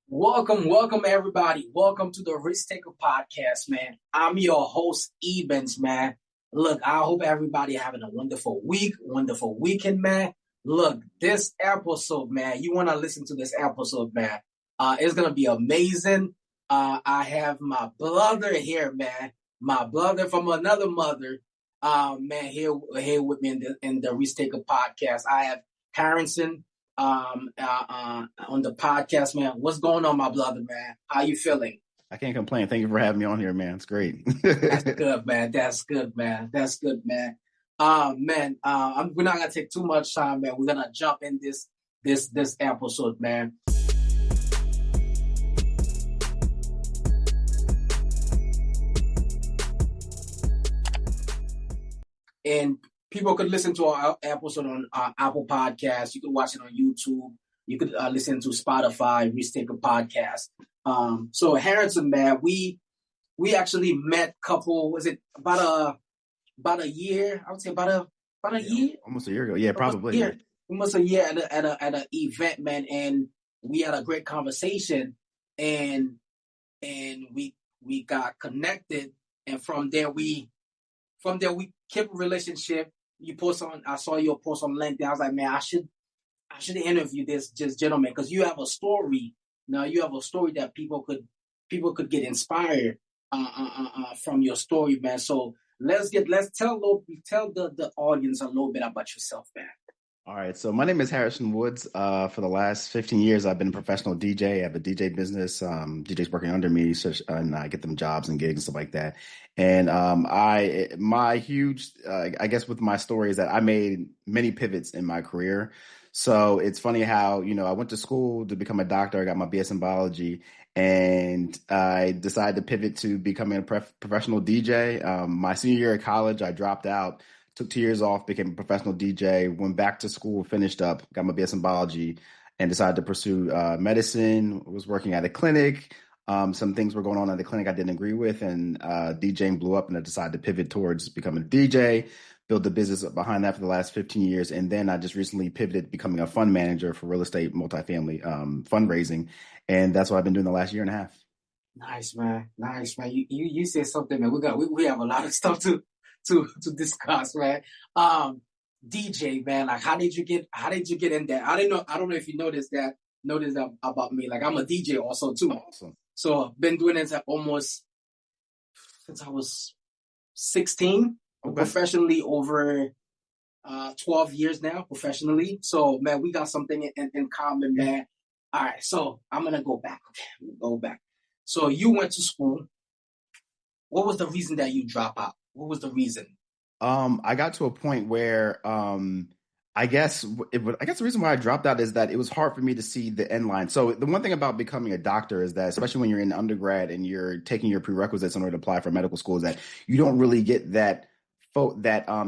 Welcome everybody. Welcome to the Risk Taker podcast, man. I'm your host, Ebens, man. Look, I hope everybody having a wonderful week, wonderful weekend, man. Look, this episode, man, you want to listen to this episode, man. It's gonna be amazing. I have my brother here, man. My brother from another mother, man, here with me in the Risk Taker podcast. I have Harrison on the podcast, man. What's going on, my brother, man? How you feeling? I can't complain. Thank you for having me on here, man. It's great. That's good, man. That's good, man. That's good, man. We're not gonna take too much time, man. We're gonna jump in this episode, man. And people could listen to our episode on Apple Podcasts. You could watch it on YouTube. You could listen to Spotify, Risk Taker Podcast. So Harrison, man, we actually met was it about a year? I would say about a year. Almost a year ago. Yeah, probably. Almost a year at a event, man, and we had a great conversation, and we got connected, and from there we kept a relationship. I saw your post on LinkedIn. I was like, man, I should interview this gentleman because you have a story. Now you have a story that people could get inspired from your story, man. So let's tell the audience a little bit about yourself, man. All right. So my name is Harrison Woods. For the last 15 years, I've been a professional DJ. I have a DJ business. DJs working under me, and I get them jobs and gigs and stuff like that. And my huge, I guess, with my story is that I made many pivots in my career. So it's funny how, I went to school to become a doctor. I got my BS in biology, and I decided to pivot to becoming a professional DJ. My senior year of college, I dropped out. Took 2 years off, became a professional DJ, went back to school, finished up, got my BS in biology, and decided to pursue medicine. Was working at a clinic. Some things were going on at the clinic I didn't agree with, and DJing blew up, and I decided to pivot towards becoming a DJ, build the business behind that for the last 15 years. And then I just recently pivoted becoming a fund manager for real estate multifamily fundraising. And that's what I've been doing the last year and a half. Nice, man. Nice, man. You said something, man. We have a lot of stuff to discuss, man. DJ, man, like how did you get in there? I don't know if you noticed that about me. Like I'm a DJ also too. Awesome. So I've been doing it almost since I was 16. Okay. Professionally over 12 years now, professionally. So man, we got something in common, man. All right, so I'm gonna go back. So you went to school. What was the reason that you dropped out? What was the reason? I got to a point where I guess the reason why I dropped out is that it was hard for me to see the end line. So the one thing about becoming a doctor is that, especially when you're in undergrad and you're taking your prerequisites in order to apply for medical school, is that you don't really get that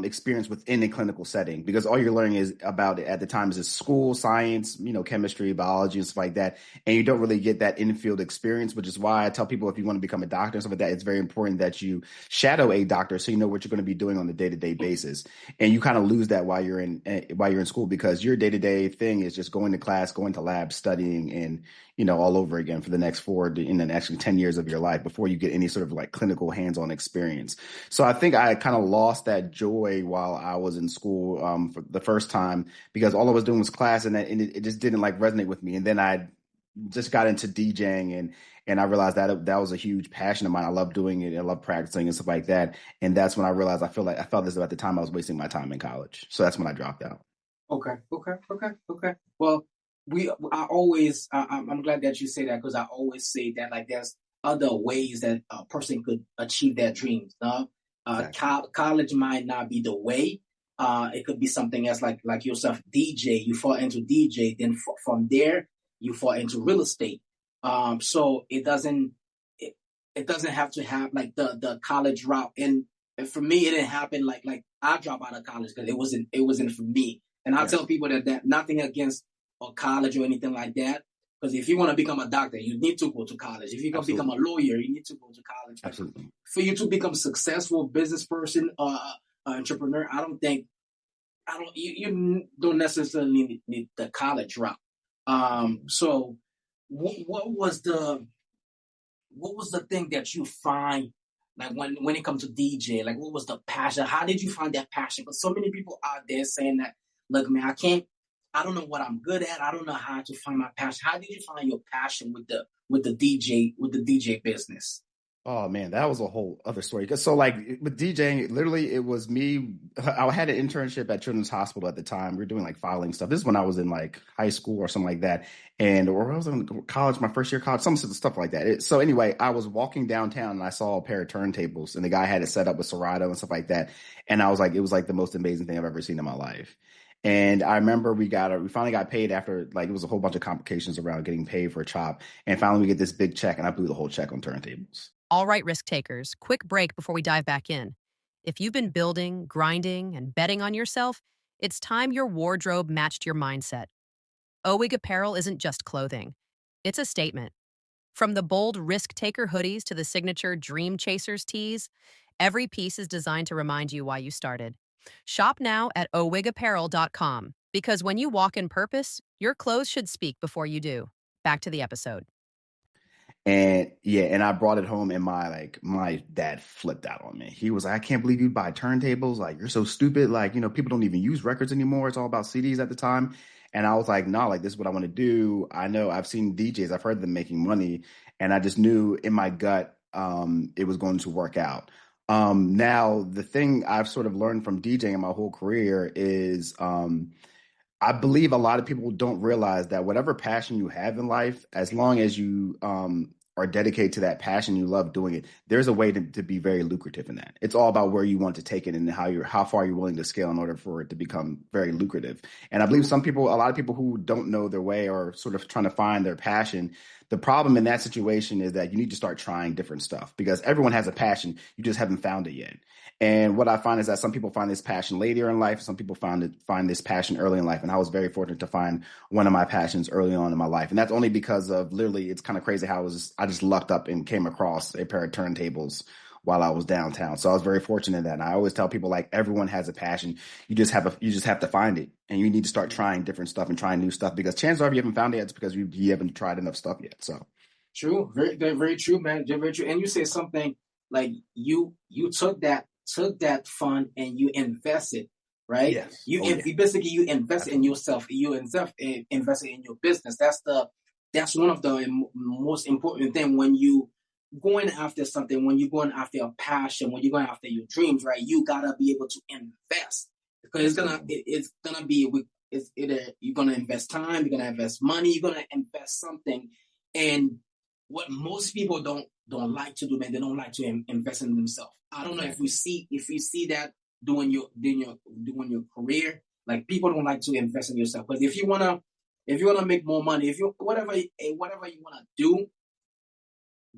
experience within a clinical setting, because all you're learning is about it at the time is school, science, chemistry, biology, and stuff like that. And you don't really get that in-field experience, which is why I tell people if you want to become a doctor and stuff like that, it's very important that you shadow a doctor so you know what you're going to be doing on a day-to-day basis. And you kind of lose that while you're in school, because your day-to-day thing is just going to class, going to lab, studying, and all over again for the next 10 years of your life before you get any sort of like clinical hands-on experience. So I think I kind of lost that joy while I was in school for the first time, because all I was doing was class, and it just didn't like resonate with me. And then I just got into DJing, and I realized that was a huge passion of mine. I love doing it. I love practicing and stuff like that. And that's when I realized I felt this at the time I was wasting my time in college. So that's when I dropped out. Okay. Well, I'm glad that you say that, because I always say that like there's other ways that a person could achieve their dreams. Exactly. College might not be the way. It could be something else, like yourself, DJ. You fall into DJ, then from there you fall into real estate. So it doesn't have to have like the college route. And for me, it didn't happen like I dropped out of college because it wasn't for me. And I tell people that nothing against a college or anything like that. Because if you want to become a doctor, you need to go to college. If you want to become a lawyer, you need to go to college. Absolutely. For you to become a successful business person, entrepreneur, you don't necessarily need the college route. So what was the thing that you find like when it comes to DJ? Like, what was the passion? How did you find that passion? Because so many people out there saying that, look, man, I don't know what I'm good at. I don't know how to find my passion. How did you find your passion with the DJ business? Oh man, that was a whole other story. 'Cause so like with DJing, literally it was me. I had an internship at Children's Hospital at the time. We were doing like filing stuff. This is when I was in like high school or something like that. And or I was in college, my first year of college, some sort of stuff like that. So anyway, I was walking downtown and I saw a pair of turntables and the guy had it set up with Serato and stuff like that. And I was like, it was like the most amazing thing I've ever seen in my life. And I remember we finally got paid after like it was a whole bunch of complications around getting paid for a chop. And finally we get this big check and I blew the whole check on turntables. All right, risk takers, quick break before we dive back in. If you've been building, grinding, and betting on yourself, it's time your wardrobe matched your mindset. Owig apparel isn't just clothing, it's a statement. From the bold risk taker hoodies to the signature dream chasers tees, every piece is designed to remind you why you started. Shop now at owigapparel.com because when you walk in purpose, your clothes should speak before you do. Back to the episode. And yeah, and I brought it home and my dad flipped out on me. He was like, I can't believe you buy turntables. Like, you're so stupid. Like, people don't even use records anymore. It's all about CDs at the time. And I was like, no, like this is what I want to do. I know I've seen DJs, I've heard them making money, and I just knew in my gut it was going to work out. Now the thing I've sort of learned from DJing in my whole career is I believe a lot of people don't realize that whatever passion you have in life, as long as you are dedicated to that passion, you love doing it, there's a way to be very lucrative in that. It's all about where you want to take it and how far you're willing to scale in order for it to become very lucrative. And I believe a lot of people who don't know their way are sort of trying to find their passion. The problem in that situation is that you need to start trying different stuff because everyone has a passion. You just haven't found it yet. And what I find is that some people find this passion later in life. Some people find this passion early in life. And I was very fortunate to find one of my passions early on in my life. And that's only because of literally, it's kind of crazy how I just lucked up and came across a pair of turntables while I was downtown. So I was very fortunate in that. And I always tell people like everyone has a passion. You just have to find it, and you need to start trying different stuff and trying new stuff because chances are if you haven't found it, it's because you haven't tried enough stuff yet. So True, very true, man. Very true. And you said something like you took that fund and you invested, right? yes, You basically you invest in absolutely. yourself. You invest in your business. That's one of the most important thing when you going after something. When you're going after a passion, when you're going after your dreams, right? You gotta be able to invest because Absolutely. it's gonna be it's either you're gonna invest time, you're gonna invest money, you're gonna invest something, and what most people don't like to do, man, they don't like to invest in themselves. I don't know Exactly. if you see that doing your career, like people don't like to invest in yourself. But if you wanna make more money, if you whatever you wanna do,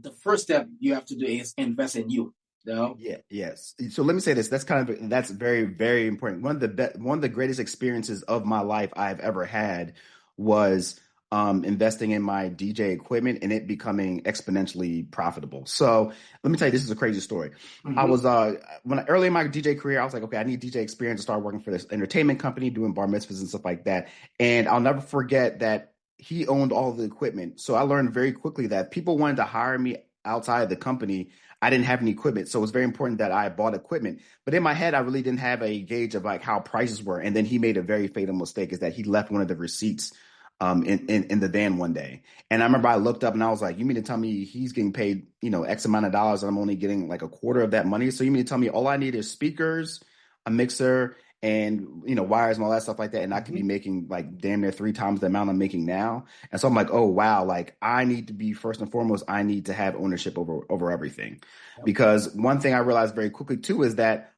the first step you have to do is invest in you. You know? Yeah, yes. So let me say this. That's very, very important. One of the greatest experiences of my life I've ever had was investing in my DJ equipment and it becoming exponentially profitable. So let me tell you, this is a crazy story. I Mm-hmm. was early in my DJ career, I was like, okay, I need DJ experience to start working for this entertainment company, doing bar mitzvahs and stuff like that. And I'll never forget that he owned all the equipment. So I learned very quickly that people wanted to hire me outside of the company. I didn't have any equipment, so it was very important that I bought equipment. But in my head, I really didn't have a gauge of like how prices were. And then he made a very fatal mistake: is that he left one of the receipts in the van one day. And I remember I looked up and I was like, "You mean to tell me he's getting paid, X amount of dollars, and I'm only getting like a quarter of that money? So you mean to tell me all I need is speakers, a mixer, and wires and all that stuff like that, and I could be Mm-hmm. making like damn near three times the amount I'm making now?" And so I'm like, oh wow, like I need to be first and foremost, I need to have ownership over everything. Yep. Because one thing I realized very quickly too is that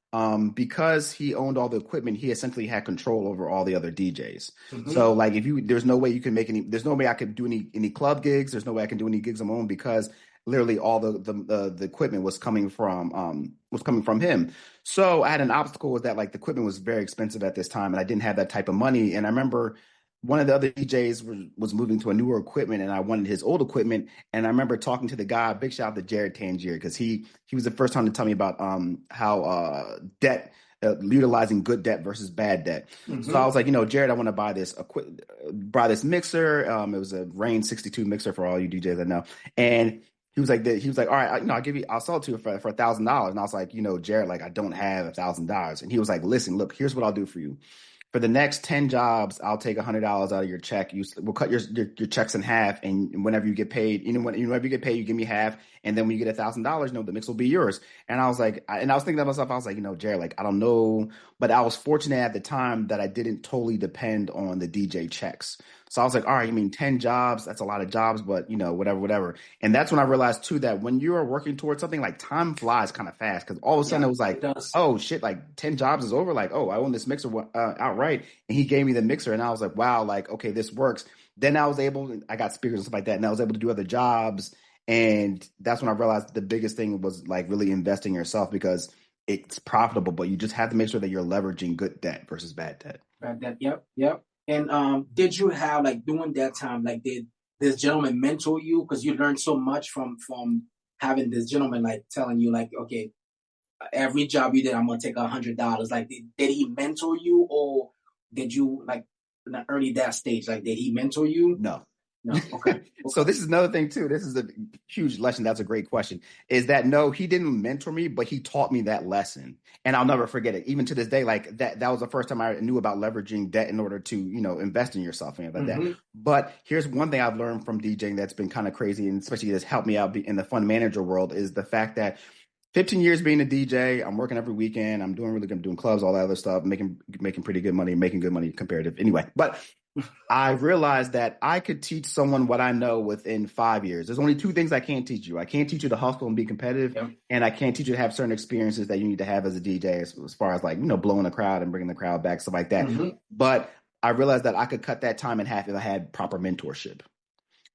because he owned all the equipment, he essentially had control over all the other DJs. Mm-hmm. So like there's no way you can there's no way I could do any club gigs, there's no way I can do any gigs on my own because literally all the equipment was coming from him. So I had an obstacle with that, like the equipment was very expensive at this time, and I didn't have that type of money. And I remember one of the other DJs was moving to a newer equipment, and I wanted his old equipment. And I remember talking to the guy. Big shout out to Jared Tangier because he was the first time to tell me about how debt utilizing good debt versus bad debt. So I was like, Jared, I want to buy this mixer. It was a Rain 62 mixer for all you DJs that know. And he was like, all right, I'll sell it to you for $1,000. And I was like, Jared, like, I don't have $1,000. And he was like, listen, look, here's what I'll do for you. For the next 10 jobs, I'll take $100 out of your check. We'll cut your checks in half, and whenever you get paid, whenever you get paid, you give me half, and then when you get $1,000, the mix will be yours. And I was like, I was thinking to myself, I was like, Jared, like, I don't know, but I was fortunate at the time that I didn't totally depend on the DJ checks. So I was like, all right, 10 jobs, that's a lot of jobs, but whatever. And that's when I realized too that when you are working towards something, like, time flies kind of fast, because all of a sudden it was like, oh shit, like 10 jobs is over. Like, oh, I own this mixer outright, and he gave me the mixer, and I was like, wow, like, okay, this works. Then I got speakers and stuff like that, and I was able to do other jobs, and that's when I realized the biggest thing was like really investing in yourself, because it's profitable, but you just have to make sure that you're leveraging good debt versus bad debt. Bad debt, yep. And did you have, like, during that time, like, did this gentleman mentor you? Because you learned so much from having this gentleman, like, telling you, like, okay, every job you did, I'm gonna take $100. Like, did he mentor you, or did you, like, in the early that stage, like, did he mentor you? No. Okay. So this is another thing too. This is a huge lesson. That's a great question. Is that no, he didn't mentor me, but he taught me that lesson, and I'll never forget it. Even to this day, like that was the first time I knew about leveraging debt in order to invest in yourself and like that. But here's one thing I've learned from DJing that's been kind of crazy, and especially that's helped me out in the fund manager world, is the fact that 15 years being a DJ, I'm working every weekend. I'm doing really good. I'm doing clubs, all that other stuff, making pretty good money, making good money comparative. Anyway, but I realized that I could teach someone what I know within 5 years. There's only two things I can't teach you. I can't teach you to hustle and be competitive, and I can't teach you to have certain experiences that you need to have as a DJ, as far as like, blowing a crowd and bringing the crowd back, stuff like that. But I realized that I could cut that time in half if I had proper mentorship.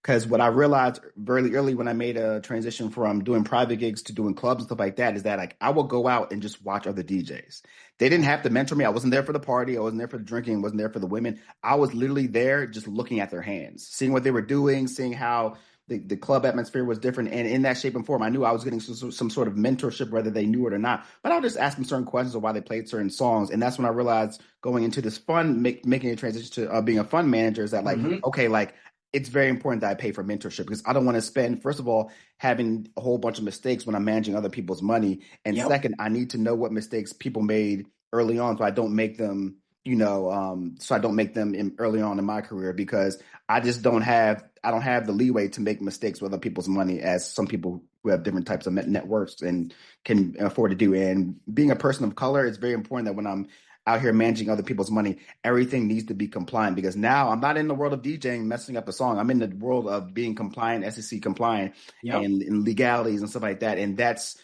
Because what I realized very early when I made a transition from doing private gigs to doing clubs and stuff like that is that, like, I will go out and just watch other DJs. They didn't have to mentor me. I wasn't there for the party. I wasn't there for the drinking. I wasn't there for the women. I was literally there just looking at their hands, seeing what they were doing, seeing how the club atmosphere was different. And in that shape and form, I knew I was getting some sort of mentorship, whether they knew it or not. But I would just ask them certain questions of why they played certain songs. And that's when I realized, going into this making a transition to being a fund manager, is that, like, okay, like, it's very important that I pay for mentorship, because I don't want to spend, first of all, having a whole bunch of mistakes when I'm managing other people's money. And second, I need to know what mistakes people made early on, so I don't make them, early on in my career, because I don't have the leeway to make mistakes with other people's money, as some people who have different types of networks and can afford to do. And being a person of color, it's very important that when I'm out here managing other people's money, everything needs to be compliant, because now I'm not in the world of DJing messing up the song. I'm in the world of being compliant, SEC compliant, and legalities and stuff like that. And it's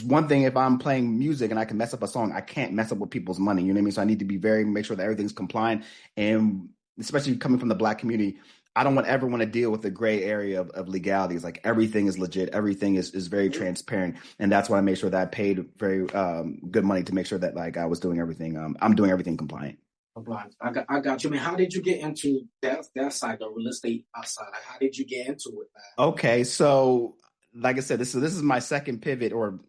one thing if I'm playing music and I can mess up a song, I can't mess up with people's money. You know what I mean? So I need to be make sure that everything's compliant. And especially coming from the Black community, I don't ever want to deal with the gray area of legalities. Like, everything is legit. Everything is very transparent. And that's why I made sure that I paid very good money to make sure that, like, I was doing everything. I'm doing everything compliant. Compliant. I got you. I mean, how did you get into that side, the real estate side? Like, how did you get into it, man? Okay, so like I said, this is my second pivot or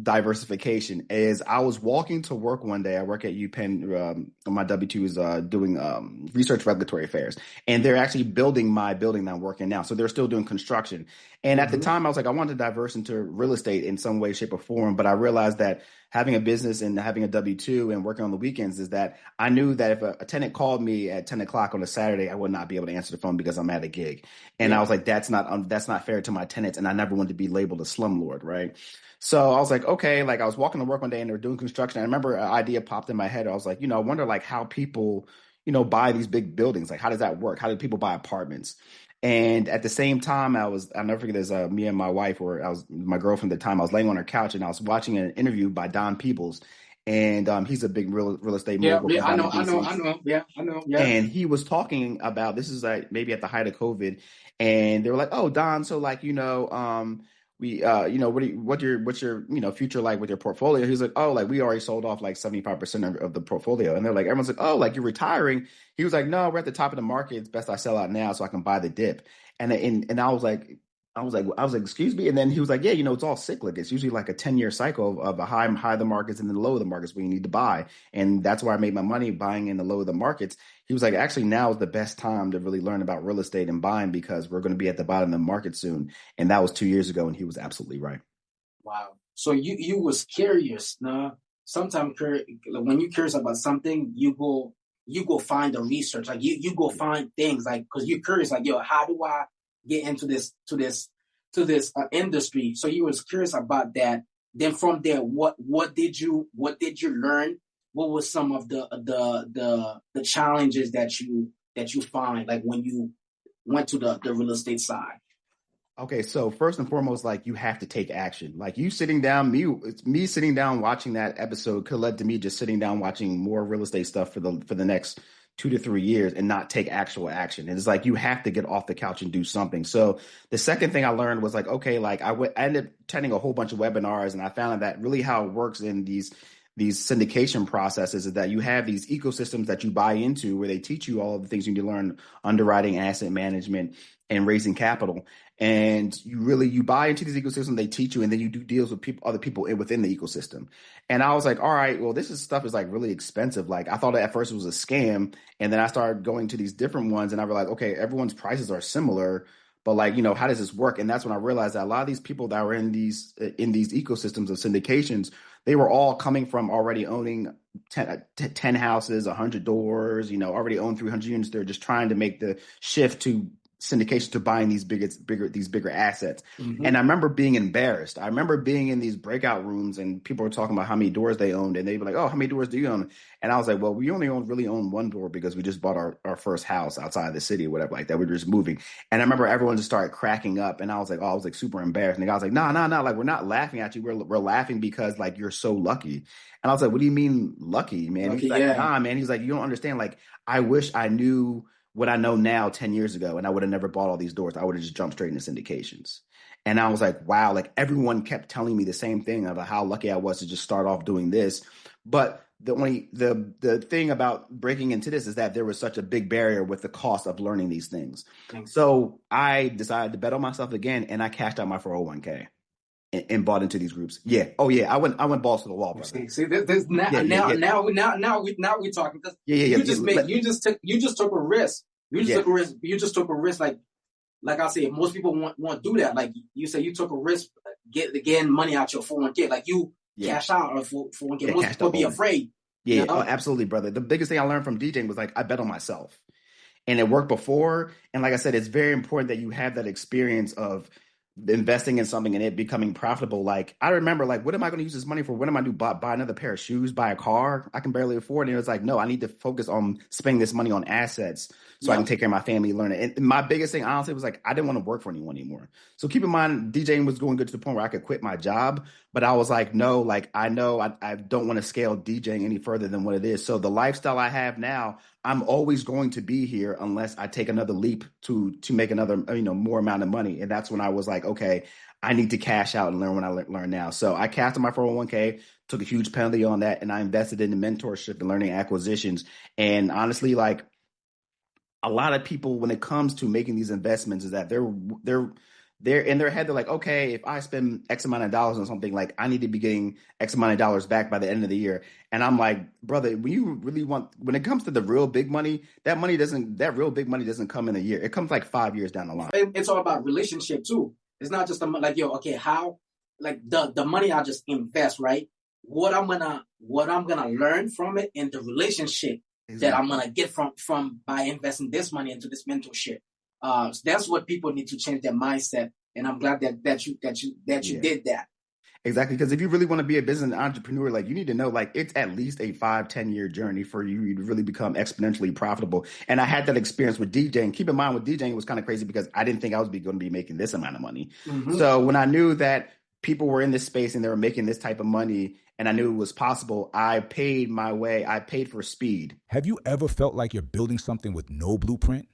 diversification. Is I was walking to work one day. I work at UPenn. My W-2 is doing research regulatory affairs, and they're actually building my building that I'm working now. So they're still doing construction. And at the time, I was like, I wanted to diverse into real estate in some way, shape, or form. But I realized that having a business and having a W-2 and working on the weekends is that I knew that if a tenant called me at 10 o'clock on a Saturday, I would not be able to answer the phone because I'm at a gig. And I was like, that's not fair to my tenants. And I never wanted to be labeled a slumlord, right? So I was like, okay, like, I was walking to work one day and they were doing construction. I remember an idea popped in my head. I was like, I wonder, like, how people, buy these big buildings. Like, how does that work? How do people buy apartments? And at the same time, I'll never forget this, me and my wife, or my girlfriend at the time, I was laying on her couch and I was watching an interview by Don Peebles. And he's a big real estate mogul. Yeah, I know. Yeah, I know. Yeah. And he was talking about, this is like maybe at the height of COVID, and they were like, "Oh, Don, so, like, what's your future like with your portfolio?" He's like, "Oh, like, we already sold off like 75% of the portfolio." And they're like, everyone's like, "Oh, like, you're retiring?" He was like, "No, we're at the top of the market. It's best I sell out now so I can buy the dip." And I was like, I was like, excuse me. And then he was like, yeah, it's all cyclic. It's usually like a 10-year cycle of a high of the markets and then the low of the markets where you need to buy. And that's where I made my money buying in the low of the markets. He was like, actually, now is the best time to really learn about real estate and buying because we're going to be at the bottom of the market soon. And that was 2 years ago. And he was absolutely right. Wow. So you was curious, nah? Sometimes when you're curious about something, you go find the research. Like you go find things like because you're curious. Like yo, how do I get into this industry? So you was curious about that. Then from there, what did you learn? What was some of the challenges that you find like when you went to the real estate side? Okay, so first and foremost, like you have to take action. Like you sitting down, me sitting down watching that episode could led to me just sitting down watching more real estate stuff for the next 2 to 3 years and not take actual action. And it's like you have to get off the couch and do something. So the second thing I learned was like, okay, like I ended up attending a whole bunch of webinars, and I found that really how it works in these syndication processes is that you have these ecosystems that you buy into where they teach you all of the things you need to learn: underwriting, asset management, and raising capital. And you buy into these ecosystems, they teach you, and then you do deals with other people within the ecosystem. And I was like, all right, well, stuff is like really expensive. Like I thought at first it was a scam, and then I started going to these different ones, and I realized, okay, everyone's prices are similar, but like, how does this work? And that's when I realized that a lot of these people that were in these ecosystems of syndications, they were all coming from already owning 10 houses, 100 doors, already own 300 units. They're just trying to make the shift to syndication to buying these bigger assets. Mm-hmm. And I remember being embarrassed. I remember being in these breakout rooms and people were talking about how many doors they owned, and they'd be like, oh, how many doors do you own? And I was like, well, we only really own one door because we just bought our first house outside of the city or whatever like that. We're just moving. And I remember everyone just started cracking up, and I was like super embarrassed. And the guy was like, no, like we're not laughing at you. We're laughing because like you're so lucky. And I was like, what do you mean lucky, man? Lucky, He's like, yeah. nah, man. He's like, you don't understand. Like, I wish I knew what I know now 10 years ago, and I would have never bought all these doors. I would have just jumped straight into syndications. And I was like, wow, like everyone kept telling me the same thing about how lucky I was to just start off doing this. But the thing about breaking into this is that there was such a big barrier with the cost of learning these things. So I decided to bet on myself again, and I cashed out my 401k. And bought into these groups. Yeah. Oh yeah. I went balls to the wall, brother. See, there's now we're talking because you just took a risk. You just took a risk. Like I said, most people won't do that. Like you said, you took a risk, getting money out your 401k. Like you cash out or 401k. Most people be afraid. Yeah. Oh, absolutely, brother. The biggest thing I learned from DJing was like I bet on myself, and it worked before. And like I said, it's very important that you have that experience of investing in something and it becoming profitable. Like I remember, like, what am I going to use this money for? What am I do? Buy another pair of shoes? Buy a car? I can barely afford it. And it was like, no, I need to focus on spending this money on assets so I can take care of my family, learn it. And my biggest thing, honestly, was like I didn't want to work for anyone anymore. So keep in mind, DJing was going good to the point where I could quit my job, but I was like, no, like I know I don't want to scale DJing any further than what it is. So the lifestyle I have now, I'm always going to be here unless I take another leap to make another more amount of money. And that's when I was like, okay, I need to cash out and learn what I learn now. So I cashed my 401k, took a huge penalty on that, and I invested in the mentorship and learning acquisitions. And honestly, like a lot of people, when it comes to making these investments, is that they're in their head, they're like, okay, if I spend X amount of dollars on something, like I need to be getting X amount of dollars back by the end of the year. And I'm like, brother, when it comes to the real big money, that real big money doesn't come in a year. It comes like 5 years down the line. It's all about relationship too. It's not just like, yo, okay, how, like the money I just invest, right? What I'm gonna learn from it in the relationship that I'm gonna get from by investing this money into this mentorship. So that's what people need to change their mindset, and I'm glad that you did that. Exactly, because if you really want to be a business entrepreneur, like you need to know, like it's at least a 5-10 year journey for you to really become exponentially profitable. And I had that experience with DJing. Keep in mind, with DJing, it was kind of crazy because I didn't think I was going to be making this amount of money. Mm-hmm. So when I knew that people were in this space and they were making this type of money, and I knew it was possible, I paid my way. I paid for speed. Have you ever felt like you're building something with no blueprint?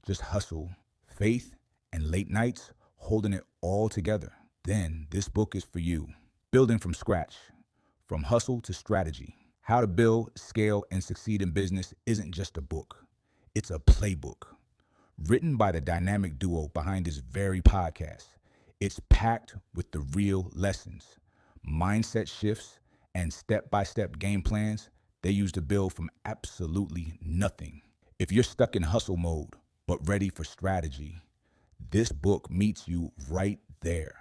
Just hustle, faith, and late nights holding it all together? Then this book is for you. Building from scratch, from hustle to strategy. How to build, scale, and succeed in business isn't just a book. It's a playbook. Written by the dynamic duo behind this very podcast, It's packed with the real lessons, mindset shifts, and step-by-step game plans they use to build from absolutely nothing. If you're stuck in hustle mode, but ready for strategy, this book meets you right there.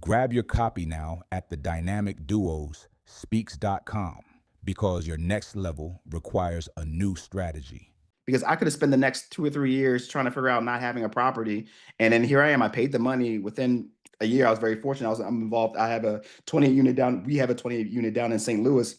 Grab your copy now at the dynamic duos speaks.com because your next level requires a new strategy. Because I could have spent the next 2 or 3 years trying to figure out not having a property. And then here I am. I paid the money within a year. I was very fortunate. I'm involved. I have a 28 unit down. We have a 28 unit down in St. Louis.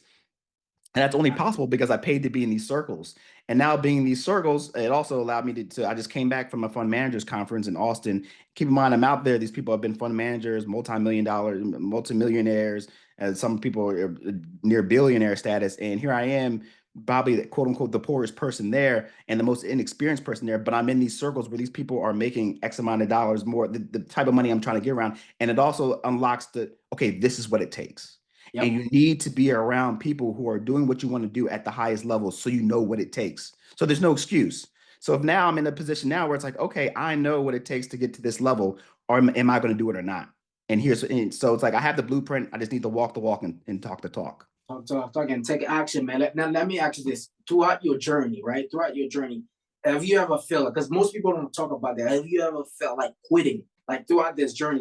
And that's only possible because I paid to be in these circles. And now being in these circles, it also allowed me to I just came back from a fund managers conference in Austin. Keep in mind, I'm out there. These people have been fund managers, multi-million-dollar, multimillionaires, and some people are near billionaire status. And here I am, probably quote unquote the poorest person there and the most inexperienced person there. But I'm in these circles where these people are making X amount of dollars more, the type of money I'm trying to get around. And it also unlocks okay, this is what it takes. Yep. And you need to be around people who are doing what you want to do at the highest level so you know what it takes. So there's no excuse. So if now I'm in a position now where it's like, okay, I know what it takes to get to this level, or am I going to do it or not? And so it's like I have the blueprint. I just need to walk the walk and talk the talk. Talk and take action, man. Now let me ask you this: throughout your journey, right? Throughout your journey, have you ever felt, because most people don't talk about that, have you ever felt like quitting, like throughout this journey,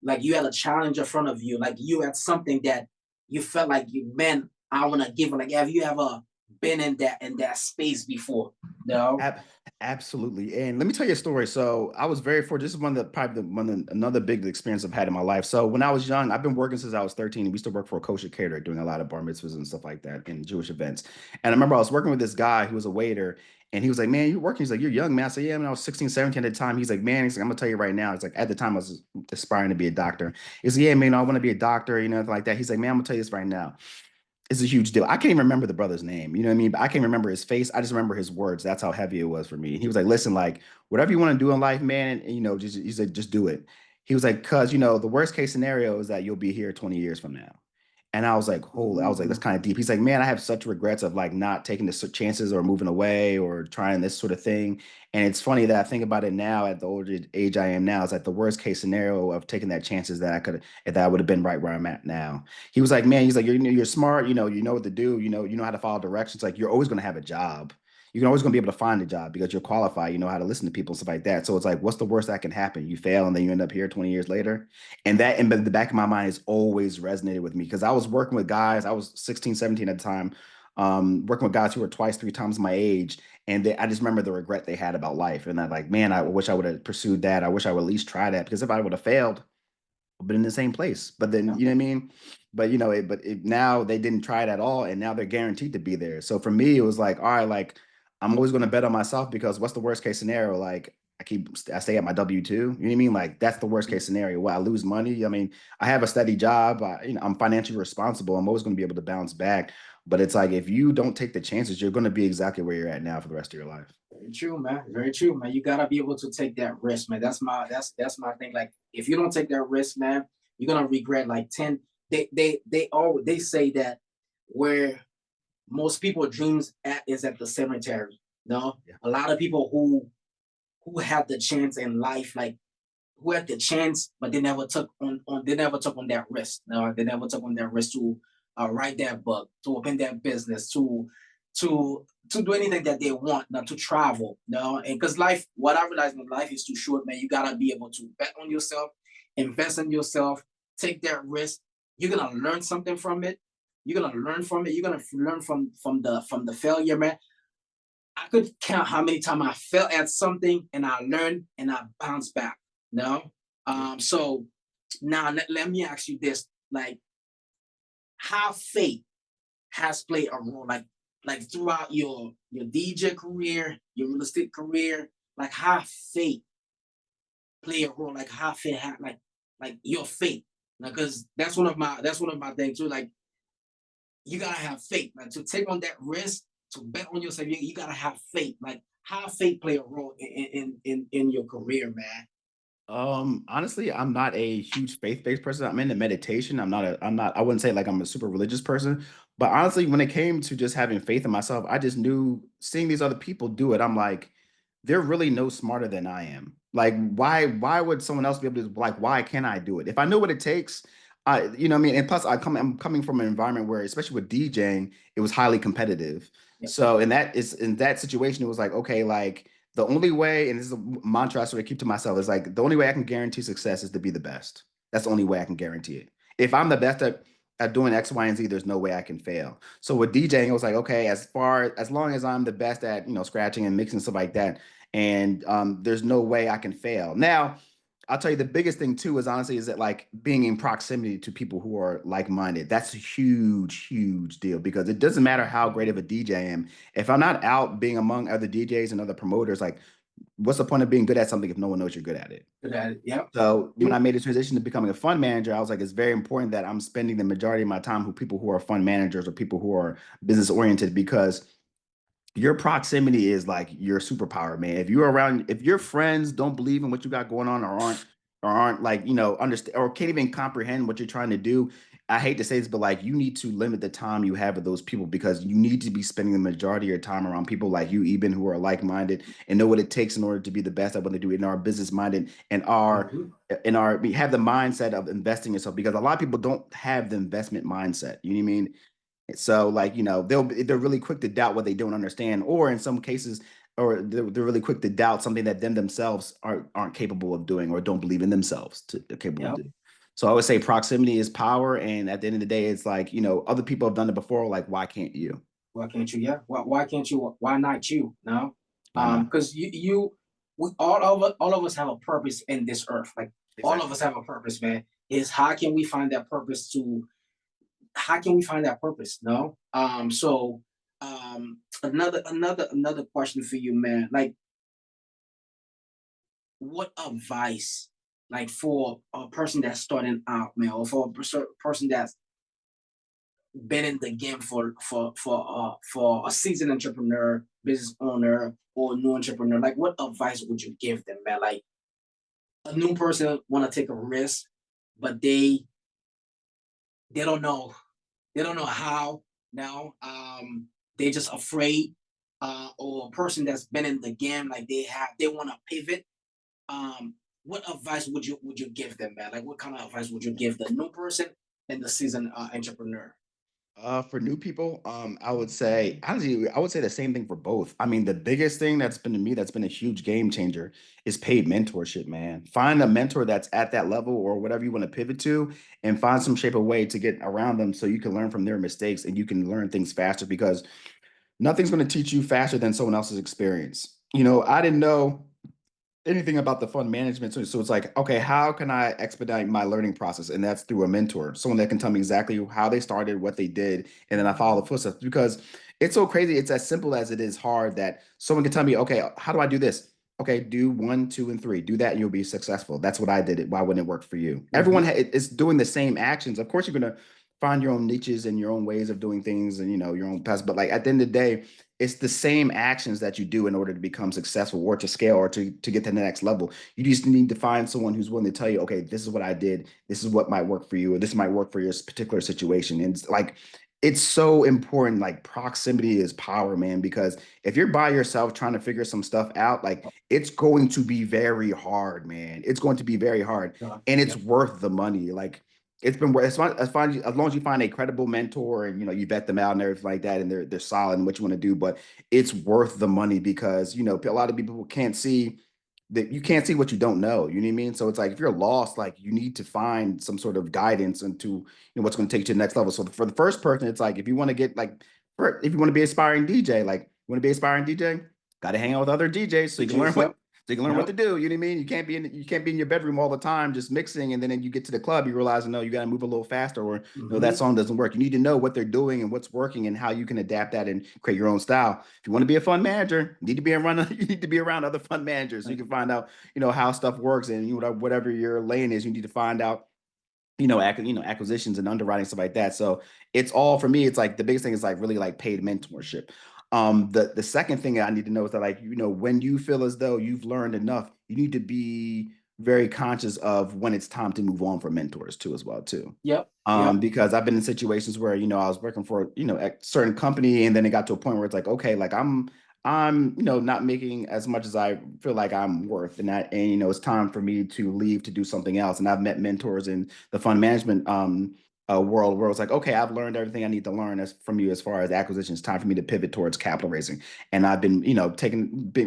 like you had a challenge in front of you, like you had something that you felt like man, I want to give it. Like, have you ever been in that space before? No. Absolutely. And let me tell you a story. So I was very fortunate. This is another big experience I've had in my life. So when I was young, I've been working since I was 13. We used to work for a kosher caterer, doing a lot of bar mitzvahs and stuff like that in Jewish events. And I remember I was working with this guy who was a waiter, and he was like, "Man, you're working." He's like, "You're young, man." I said, "Yeah, man, I was 16, 17 at the time." He's like, "Man," he's like, "I'm gonna tell you right now." It's like, at the time I was aspiring to be a doctor. He's like, "Yeah, man, I want to be a doctor," like that. He's like, "Man, I'm gonna tell you this right now. It's a huge deal." I can't even remember the brother's name, you know what I mean? But I can't remember his face. I just remember his words. That's how heavy it was for me. He was like, "Listen, like whatever you want to do in life, man, and, he's like, just do it." He was like, "Cause the worst case scenario is that you'll be here 20 years from now." And I was like, holy, I was like, that's kind of deep. He's like, "Man, I have such regrets of like not taking the chances or moving away or trying this sort of thing." And it's funny that I think about it now at the older age I am now. It's like the worst case scenario of taking that chances that I would have been right where I'm at now. He was like, "Man," he's like, you're smart, you know what to do, you know how to follow directions. Like you're always going to have a job. You're always going to be able to find a job because you're qualified. You know how to listen to people and stuff like that. So it's like, what's the worst that can happen? You fail and then you end up here 20 years later. And that in the back of my mind has always resonated with me because I was working with guys. I was 16, 17 at the time, working with guys who were twice, 3 times my age. And I just remember the regret they had about life. And I'm like, man, I wish I would have pursued that. I wish I would at least try that because if I would have failed, I've been in the same place. But then, you know what I mean? But now they didn't try it at all, and now they're guaranteed to be there. So for me, it was like, all right, like I'm always going to bet on myself because what's the worst case scenario? Like I stay at my W-2. You know what I mean? Like that's the worst case scenario. Well, I lose money. I mean, I have a steady job. I'm financially responsible. I'm always going to be able to bounce back. But it's like if you don't take the chances, you're going to be exactly where you're at now for the rest of your life. Very true, man. Very true, man. You gotta be able to take that risk, man. That's my thing. Like if you don't take that risk, man, you're gonna regret like 10. They say that where most people dreams is at the cemetery. No, Yeah. a lot of people who had the chance in life, like who had the chance, but they never took on that risk. No, they never took on that risk to write that book, to open that business, to do anything that they want, not to travel. No, and because life, what I realized in life is too short, man. You gotta be able to bet on yourself, invest in yourself, take that risk. You're gonna learn something from it. You're gonna learn from it. You're gonna learn from the failure, man. I could count how many times I fell at something and I learned and I bounced back. No, so now let me ask you this: like, how faith has played a role, like throughout your DJ career, your real estate career, like how faith play a role, like how faith had like your faith, because that's one of my things too. Like you gotta have faith, like to take on that risk, to bet on yourself. You gotta have faith. Like how faith play a role in your career, man. Honestly, I'm not a huge faith-based person. I'm into meditation. I wouldn't say like I'm a super religious person, but honestly, when it came to just having faith in myself, I just knew seeing these other people do it. I'm like, they're really no smarter than I am. Like, why would someone else be able to, like, why can't I do it? If I know what it takes, you know what I mean? And plus I'm coming from an environment where, especially with DJing, it was highly competitive. Yep. So in that situation, it was like, okay, like the only way, and this is a mantra I sort of keep to myself, is like the only way I can guarantee success is to be the best. That's the only way I can guarantee it. If I'm the best at doing X, Y, and Z, there's no way I can fail. So with DJing, it was like, okay, as long as I'm the best at, you know, scratching and mixing stuff like that, and there's no way I can fail. Now, I'll tell you the biggest thing too is honestly is that like being in proximity to people who are like-minded. That's a huge, huge deal because it doesn't matter how great of a DJ I am. If I'm not out being among other DJs and other promoters, like what's the point of being good at something if no one knows you're good at it? Good at it. Yep. So when I made the transition to becoming a fund manager, I was like, it's very important that I'm spending the majority of my time with people who are fund managers or people who are business oriented because your proximity is like your superpower, man. If you're around, if your friends don't believe in what you got going on or aren't like, you know, understand or can't even comprehend what you're trying to do, I hate to say this, but like you need to limit the time you have with those people because you need to be spending the majority of your time around people like you, even who are like-minded and know what it takes in order to be the best at what they do and are business-minded and are Mhm. we have the mindset of investing yourself because a lot of people don't have the investment mindset. You know what I mean? So like, you know, they're really quick to doubt what they don't understand, or in some cases, or they're really quick to doubt something that themselves aren't capable of doing or don't believe in themselves to capable of Yep. doing. So I would say proximity is power, and at the end of the day, it's like, you know, other people have done it before. Like, why can't you? Why can't you? Yeah. Why can't you? Why not you? No. Why not? Because we all of us have a purpose in this earth. Like all of Exactly. us have a purpose, man. Is how can we find that purpose to? How can we find that purpose? No. So another question for you, man. Like, what advice, like for a person that's starting out, man, or for a person that's been in the game for a seasoned entrepreneur, business owner, or new entrepreneur, like what advice would you give them, man? Like a new person want to take a risk, but they don't know how now. They just afraid. Or a person that's been in the game, like they want to pivot. What advice would you give them, man? Like what kind of advice would you give the new person and the seasoned entrepreneur? For new people, I would say honestly, I would say the same thing for both. I mean, the biggest thing that's been to me that's been a huge game changer is paid mentorship, man. Find a mentor that's at that level or whatever you want to pivot to, and find some shape of way to get around them so you can learn from their mistakes and you can learn things faster because nothing's going to teach you faster than someone else's experience. You know, I didn't know anything about the fund management. So it's like, okay, how can I expedite my learning process? And that's through a mentor, someone that can tell me exactly how they started, what they did, and then I follow the footsteps because it's so crazy. It's as simple as it is hard that someone can tell me, okay, how do I do this? Okay, do one, two, and three. Do that, and you'll be successful. That's what I did. Why wouldn't it work for you? Everyone Mhm. is doing the same actions. Of course, you're gonna find your own niches and your own ways of doing things, and you know your own paths. But like at the end of the day, it's the same actions that you do in order to become successful or to scale or to get to the next level. You just need to find someone who's willing to tell you, okay, this is what I did. This is what might work for you, or this might work for your particular situation. And it's like, it's so important. Like proximity is power, man, because if you're by yourself trying to figure some stuff out, like it's going to be very hard, man. It's going to be very hard. And it's Yep. worth the money. Like it's been worth as long as you find a credible mentor and you know you vet them out and everything like that and they're solid in what you want to do, but it's worth the money because you know a lot of people can't see that you can't see what you don't know. You know what I mean? So it's like if you're lost, like you need to find some sort of guidance into you know what's going to take you to the next level. So for the first person, it's like if you want to get like if you want to be aspiring DJ, like you want to be aspiring DJ, got to hang out with other DJs so you can learn DJs. what Yep. so you can learn what Yep. to do. You know what I mean? You can't be in your bedroom all the time just mixing, and then you get to the club, you realize no, you got to move a little faster, or no, that Hmm. song doesn't work. You need to know what they're doing and what's working, and how you can adapt that and create your own style. If you want to be a fund manager, you need to be around you need to be around other fund managers so you can find out you know how stuff works, and you know whatever your lane is, you need to find out acquisitions and underwriting stuff like that. So it's all for me. It's like the biggest thing is like really like paid mentorship. The second thing I need to know is that like you know when you feel as though you've learned enough, you need to be very conscious of when it's time to move on for mentors too as well too. Yep. Yep. Because I've been in situations where you know I was working for you know a certain company and then it got to a point where it's like okay like I'm, not making as much as I feel like I'm worth, and it's time for me to leave to do something else. And I've met mentors in the fund management world where it's like, okay, I've learned everything I need to learn from you as far as acquisitions. Time for me to pivot towards capital raising. And I've been,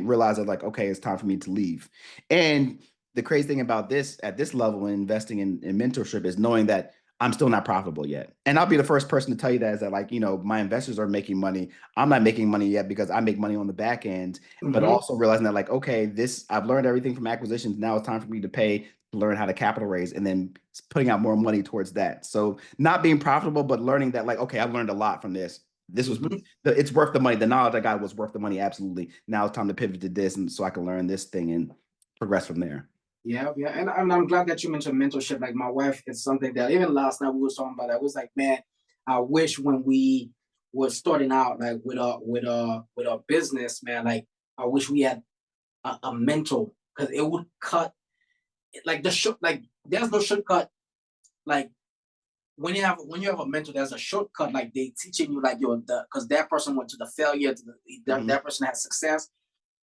realized that like, okay, it's time for me to leave. And the crazy thing about this at this level in investing in mentorship is knowing that I'm still not profitable yet. And I'll be the first person to tell you that is that like, my investors are making money. I'm not making money yet because I make money on the back end, but Mm-hmm. also realizing that like, okay, I've learned everything from acquisitions. Now it's time for me to learn how to capital raise and then putting out more money towards that. So not being profitable, but learning that like, okay, I've learned a lot from this. This was Mm-hmm. it's worth the money. The knowledge I got was worth the money. Absolutely. Now it's time to pivot to this. And so I can learn this thing and progress from there. Yeah, yeah, and I'm glad that you mentioned mentorship. Like my wife, it's something that even last night we were talking about. I was like, man, I wish when we were starting out, like with our business, man, like I wish we had a mentor because it would cut like like there's no shortcut. Like when you have a mentor, there's a shortcut. Like they teaching you like because that person went to the failure, Mhm. that person had success.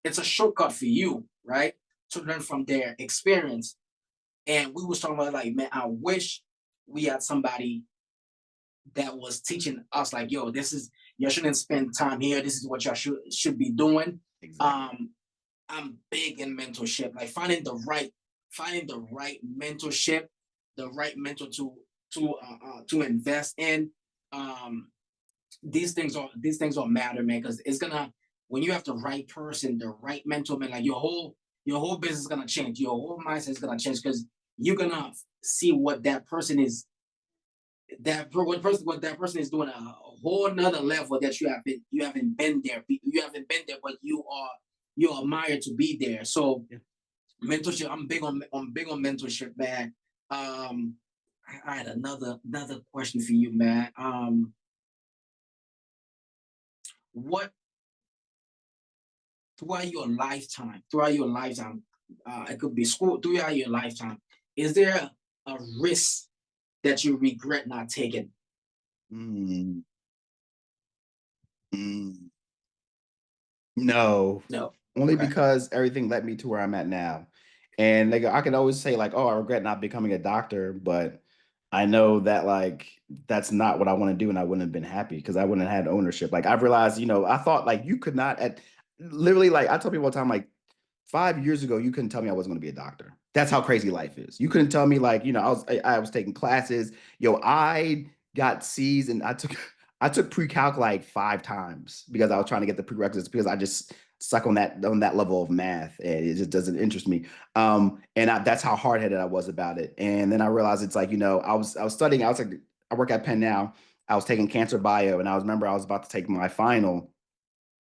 It's a shortcut for you, right? To learn from their experience. And we was talking about like, man, I wish we had somebody that was teaching us like, yo, this is you shouldn't spend time here. This is what y'all should be doing. Exactly. Um, I'm big in mentorship, like finding the right mentorship, the right mentor to invest in. Um, these things don't matter, man, because it's gonna when you have the right person, the right mentor, man, like your whole business is gonna change. Your whole mindset is gonna change because you're gonna see what that person is what that person is doing a whole nother level that you haven't been there. You haven't been there, but you admire to be there. So Yeah. mentorship, I'm big on mentorship, man. I had another question for you, man. What throughout your lifetime, it could be school throughout your lifetime, is there a risk that you regret not taking? Mm, mm. No, No. only Okay. because everything led me to where I'm at now. And like I can always say like, oh, I regret not becoming a doctor, but I know that like that's not what I want to do, and I wouldn't have been happy because I wouldn't have had ownership. Like I've realized, I thought like you could not at literally like I tell people all the time, like 5 years ago, you couldn't tell me I wasn't going to be a doctor. That's how crazy life is. You couldn't tell me like, I was taking classes. I got C's and I took pre-calc like 5 times because I was trying to get the prerequisites because I just suck on that level of math and it just doesn't interest me. That's how hard-headed I was about it. And then I realized it's like, I was studying, I work at Penn now. I was taking cancer bio and remember I was about to take my final.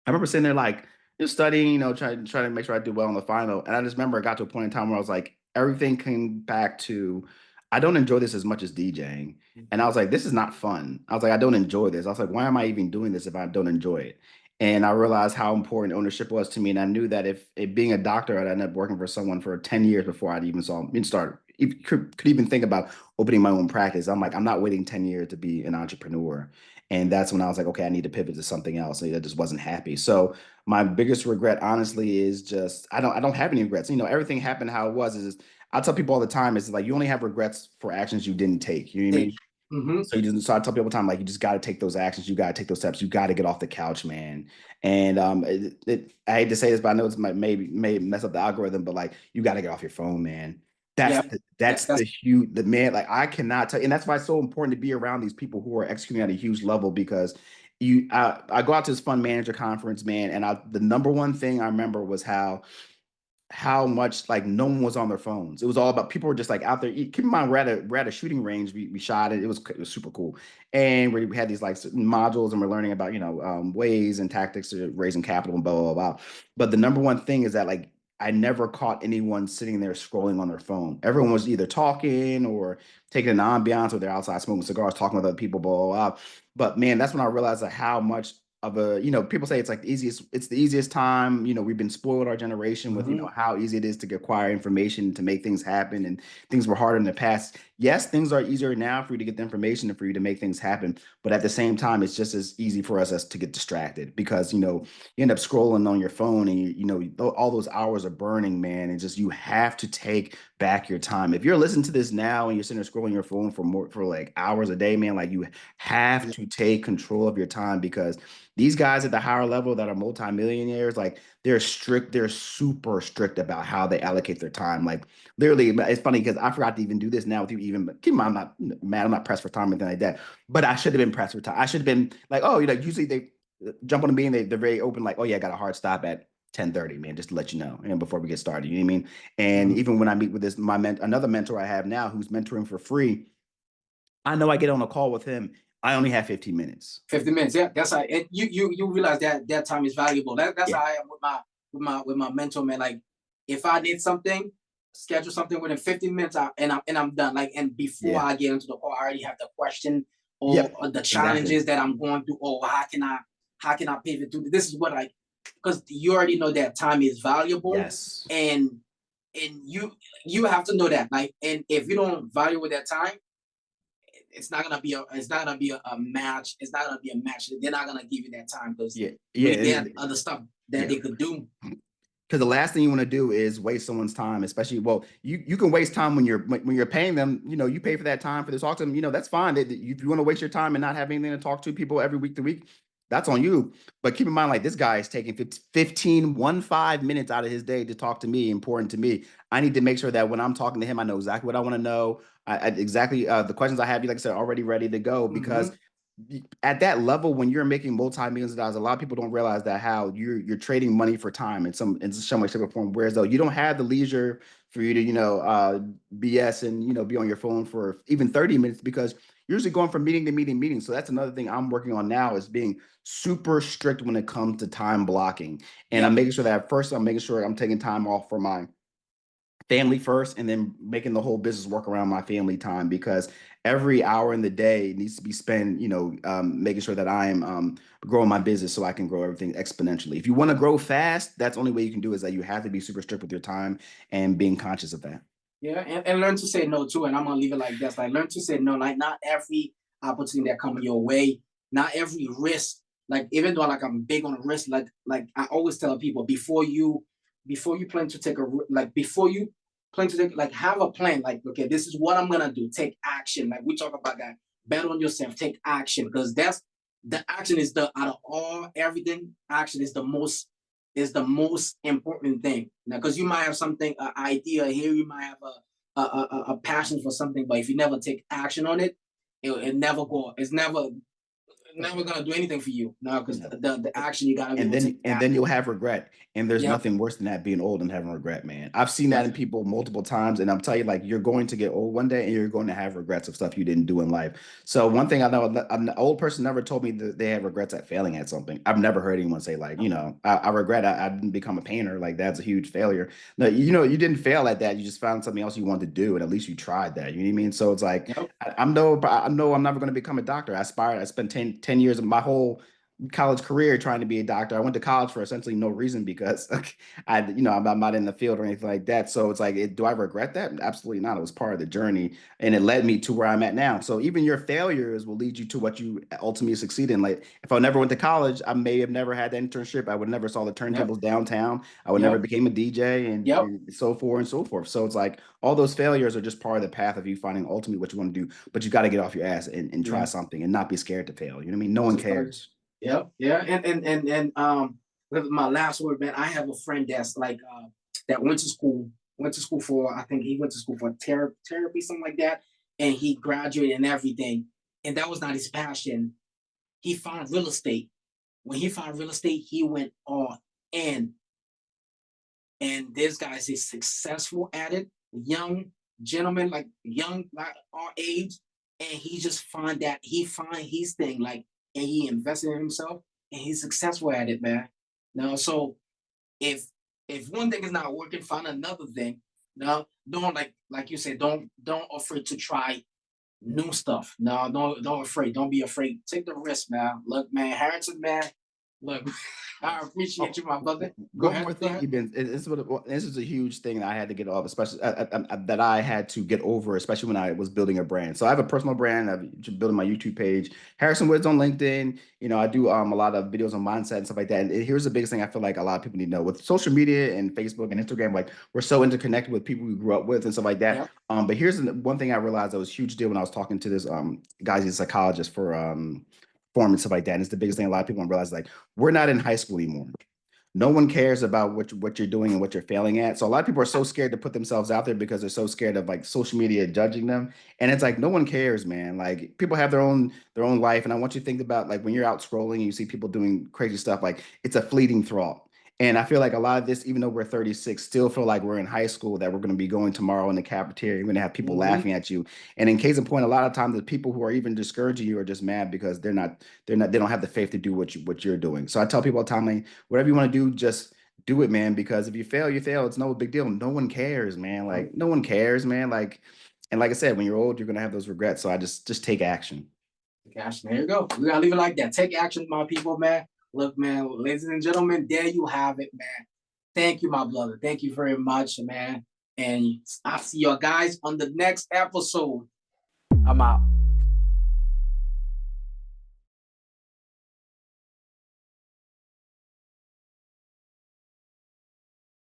I remember sitting there like just studying, trying to make sure I do well on the final. And I just remember it got to a point in time where I was like, everything came back to I don't enjoy this as much as DJing. And I was like, this is not fun. I was like, I don't enjoy this. I was like, why am I even doing this if I don't enjoy it? And I realized how important ownership was to me. And I knew that if being a doctor, I'd end up working for someone for 10 years before I'd even start, could even think about opening my own practice. I'm like, I'm not waiting 10 years to be an entrepreneur. And that's when I was like, okay, I need to pivot to something else. I just wasn't happy. So my biggest regret, honestly, is just I don't have any regrets. Everything happened how it was. I tell people all the time, it's like you only have regrets for actions you didn't take. You know what I Take. mean? Mm-hmm. So I tell people all the time, like you just got to take those actions. You got to take those steps. You got to get off the couch, man. And I hate to say this, but I know it's may mess up the algorithm, but like you got to get off your phone, man. That's Yeah. the, That, that's that's the huge the man. Like I cannot tell, and that's why it's so important to be around these people who are executing at a huge level because I go out to this fund manager conference, man, and the number one thing I remember was how much like no one was on their phones. It was all about people were just like out there. Keep in mind, we're at a shooting range. We shot it. It was super cool, and we had these like modules, and we're learning about ways and tactics to raising capital and blah blah blah. But the number one thing is that like I never caught anyone sitting there scrolling on their phone. Everyone was either talking or taking an ambiance, or they're outside smoking cigars, talking with other people, blah blah blah. But man, that's when I realized like how much people say it's like it's the easiest time. We've been spoiled, our generation, with how easy it is to acquire information, to make things happen, and things were harder in the past. Yes, things are easier now for you to get the information and for you to make things happen, but at the same time, it's just as easy for us to get distracted, because you end up scrolling on your phone, and all those hours are burning, man. And just, you have to take back your time. If you're listening to this now and you're sitting there scrolling your phone for like hours a day, man, like, you have to take control of your time, because these guys at the higher level that are multimillionaires, like, they're strict, they're super strict about how they allocate their time. Like, literally, it's funny because I forgot to even do this now with you, even, but keep in mind, I'm not mad, I'm not pressed for time or anything like that. But I should have been pressed for time. I should have been like, oh, usually they jump on the beam, they're very open, like, oh yeah, I got a hard stop at 10:30, man, just to let you know, and before we get started. You know what I mean? And even when I meet with another mentor I have now, who's mentoring for free, I know I get on a call with him, I only have 15 minutes. 15 minutes, yeah. That's how, and you realize that time is valuable. That's how I am with my mentor, man. Like, if I need something, schedule something within 15 minutes, and I'm done. Like, and before I get into the call, I already have the question or the challenges that I'm going through. Oh, how can I pivot through? This is what because you already know that time is valuable. Yes. And you have to know that. Like, and if you don't value that time, it's not gonna be a match. It's not gonna be a match. They're not gonna give you that time, because they have other stuff that they could do. Because the last thing you want to do is waste someone's time, especially, well, you can waste time when you're paying them. You pay for that time for the talk to them. That's fine. If you want to waste your time and not have anything to talk to people every week to week, that's on you. But keep in mind, like, this guy is taking 15 minutes out of his day to talk to me, important to me. I need to make sure that when I'm talking to him, I know exactly what I want to know. Exactly the questions I have, like I said, already ready to go, because at that level, when you're making multi-millions of dollars, a lot of people don't realize that, how you're trading money for time in some way, shape, or form. Whereas, though, you don't have the leisure for you to BS and be on your phone for even 30 minutes, because you're usually going from meeting to meeting. So that's another thing I'm working on now, is being super strict when it comes to time blocking. And I'm making sure that first, I'm making sure I'm taking time off for my family first, and then making the whole business work around my family time, because every hour in the day needs to be spent, making sure that I am growing my business, so I can grow everything exponentially. If you want to grow fast, that's the only way you can do, is that you have to be super strict with your time and being conscious of that. Yeah, and learn to say no too. And I'm gonna leave it like this: like, learn to say no. Like, not every opportunity that comes your way, not every risk. Like, even though, like, I'm big on risk, like I always tell people, before you plan to take before you plan to take, like, have a plan. Like, okay, this is what I'm gonna do. Take action. Like, we talk about that. Bet on yourself. Take action, because that's the action is out of everything. Action is the most important thing. Now, because you might have something, an idea here, you might have a passion for something, but if you never take action on it, it never go. It's never gonna do anything for you. No, because the action you gotta. And then you'll have regret. And there's nothing worse than that, being old and having regret, man. I've seen that in people multiple times, and I'm telling you, like, you're going to get old one day, and you're going to have regrets of stuff you didn't do in life. So one thing I know, an old person never told me that they have regrets at failing at something. I've never heard anyone say, like, I regret I didn't become a painter. Like, that's a huge failure. No, you didn't fail at that. You just found something else you wanted to do, and at least you tried that. You know what I mean? So it's like, I know I'm never going to become a doctor. I spent 10 years of my whole college career trying to be a doctor. I went to college for essentially no reason, because I'm not in the field or anything like that. So it's like, do I regret that? Absolutely not. It was part of the journey, and it led me to where I'm at now. So even your failures will lead you to what you ultimately succeed in. Like, if I never went to college, I may have never had the internship. I would never saw the turntables downtown. I would never became a DJ, and so forth and so forth. So it's like, all those failures are just part of the path of you finding ultimately what you want to do. But you got to get off your ass and try something, and not be scared to fail. You know what I mean? No one cares. Yep. Yeah. And my last word, man, I have a friend that's like that went to school for, I think he went to school for therapy, something like that, and he graduated and everything. And that was not his passion. He found real estate. When he found real estate, he went all in. And this guy is successful at it, young gentleman, like young, like our age, and he just find his thing, like, and he invested in himself, and he's successful at it, man. Now, so if one thing is not working, find another thing. No, don't, like you said, don't afraid to try new stuff. No, don't afraid. Don't be afraid. Take the risk, man. Look, man, Harrison, man, Look, I appreciate you, my brother. One more thing, Eben. This is a huge thing that I had to get off, especially that I had to get over, especially when I was building a brand. So I have a personal brand. I'm building my YouTube page, Harrison Woods on LinkedIn. I do a lot of videos on mindset and stuff like that. And here's the biggest thing I feel like a lot of people need to know with social media and Facebook and Instagram. Like we're so interconnected with people we grew up with and stuff like that. Yep. But here's one thing I realized that was a huge deal when I was talking to this guy, he's a psychologist for form and stuff like that. And it's the biggest thing a lot of people don't realize. Like we're not in high school anymore. No one cares about what you're doing and what you're failing at. So a lot of people are so scared to put themselves out there because they're so scared of like social media judging them. And it's like no one cares, man. Like people have their own life. And I want you to think about like when you're out scrolling and you see people doing crazy stuff, like it's a fleeting thought. And I feel like a lot of this, even though we're 36, still feel like we're in high school, that we're going to be going tomorrow in the cafeteria. You're going to have people laughing at you. And in case in point, a lot of times the people who are even discouraging you are just mad because they don't have the faith to do what you're doing. So I tell people all the time, like, whatever you want to do, just do it, man. Because if you fail, you fail. It's no big deal. No one cares, man. Like no one cares, man. Like, and like I said, when you're old, you're gonna have those regrets. So I just take action. Gosh, there you go. We gotta leave it like that. Take action, my people, man. Look, man, ladies and gentlemen, there you have it, man. Thank you, my brother. Thank you very much, man. And I'll see you guys on the next episode. I'm out.